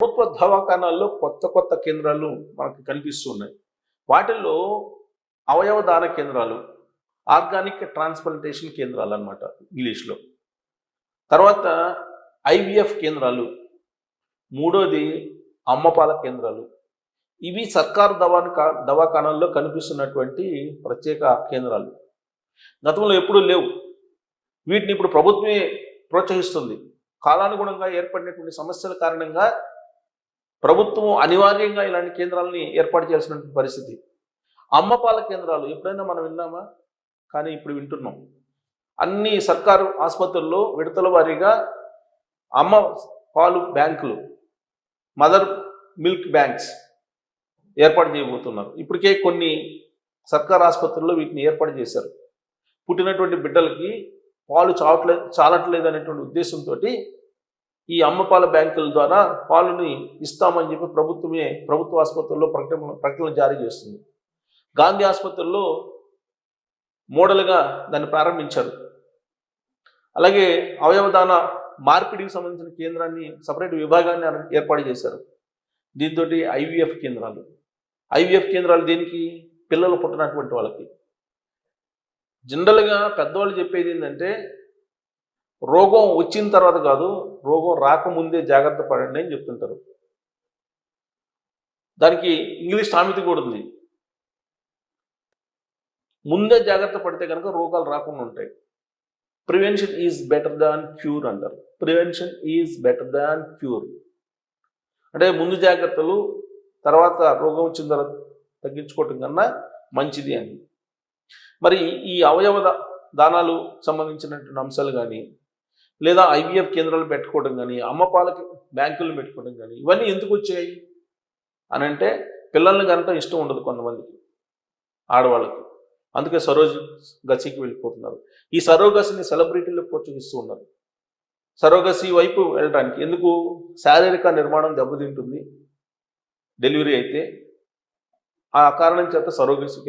ప్రభుత్వ దవాఖానాల్లో కొత్త కొత్త కేంద్రాలు మనకు కనిపిస్తున్నాయి. వాటిల్లో అవయవ దాన కేంద్రాలు, ఆర్గానిక్ ట్రాన్స్‌ప్లాంటేషన్ కేంద్రాలన్నమాట ఇంగ్లీష్‌లో. తర్వాత ఐవీఎఫ్ కేంద్రాలు, మూడోది అమ్మపాల కేంద్రాలు. ఇవి సర్కారు దవాఖానాల్లో కనిపిస్తున్నటువంటి ప్రత్యేక కేంద్రాలు. గతంలో ఎప్పుడూ లేవు. వీటిని ఇప్పుడు ప్రభుత్వమే ప్రోత్సహిస్తుంది. కాలానుగుణంగా ఏర్పడినటువంటి సమస్యల కారణంగా ప్రభుత్వం అనివార్యంగా ఇలాంటి కేంద్రాలని ఏర్పాటు చేయాల్సినటువంటి పరిస్థితి. అమ్మపాల కేంద్రాలు ఎప్పుడైనా మనం విన్నామా? కానీ ఇప్పుడు వింటున్నాం. అన్ని సర్కారు ఆసుపత్రుల్లో విడతల వారీగా అమ్మ పాలు బ్యాంకులు, మదర్ మిల్క్ బ్యాంక్స్ ఏర్పాటు చేయబోతున్నారు. ఇప్పటికే కొన్ని సర్కారు ఆసుపత్రుల్లో వీటిని ఏర్పాటు చేశారు. పుట్టినటువంటి బిడ్డలకి పాలు చాలట్లేదు అనేటువంటి ఉద్దేశంతో ఈ అమ్మపాల బ్యాంకుల ద్వారా పాలుని ఇస్తామని చెప్పి ప్రభుత్వ ఆసుపత్రుల్లో ప్రకటనలు జారీ చేస్తుంది. గాంధీ ఆసుపత్రుల్లో మోడల్గా దాన్ని ప్రారంభించారు. అలాగే అవయవదాన మార్పిడికి సంబంధించిన కేంద్రాన్ని సపరేట్ విభాగాన్ని ఏర్పాటు చేశారు. దీంతో ఐవీఎఫ్ కేంద్రాలు దేనికి? పిల్లలు పుట్టినటువంటి వాళ్ళకి. జనరల్గా పెద్దవాళ్ళు చెప్పేది ఏంటంటే, రోగం వచ్చిన తర్వాత కాదు, రోగం రాకముందే జాగ్రత్త పడండి అని చెప్తుంటారు. దానికి ఇంగ్లీష్ సామెత కూడా ఉంది. ముందే జాగ్రత్త పడితే కనుక రోగాలు రాకుండా ఉంటాయి. Prevention is better than cure అంటారు. Prevention is better than cure అంటే ముందు జాగ్రత్తలు, తర్వాత రోగం వచ్చిన తర్వాత తగ్గించుకోవటం కన్నా మంచిది అని. మరి ఈ అవయవ దానాలు సంబంధించినటువంటి అంశాలు కానీ, లేదా ఐవీఎఫ్ కేంద్రాలు పెట్టుకోవడం కానీ, అమ్మపాలకి బ్యాంకులు పెట్టుకోవడం కానీ, ఇవన్నీ ఎందుకు వచ్చాయి అని అంటే, పిల్లల్ని కనుక ఇష్టం ఉండదు కొంతమందికి, ఆడవాళ్ళకి. అందుకే సరోగసీకి వెళ్ళిపోతున్నారు. ఈ సరోగసిని సెలబ్రిటీలు ప్రోత్సహిస్తూ ఉన్నారు. సరోగసీ వైపు వెళ్ళడానికి ఎందుకు? శారీరక నిర్మాణం దెబ్బతింటుంది డెలివరీ అయితే. ఆ కారణం చేత సరోగసీకి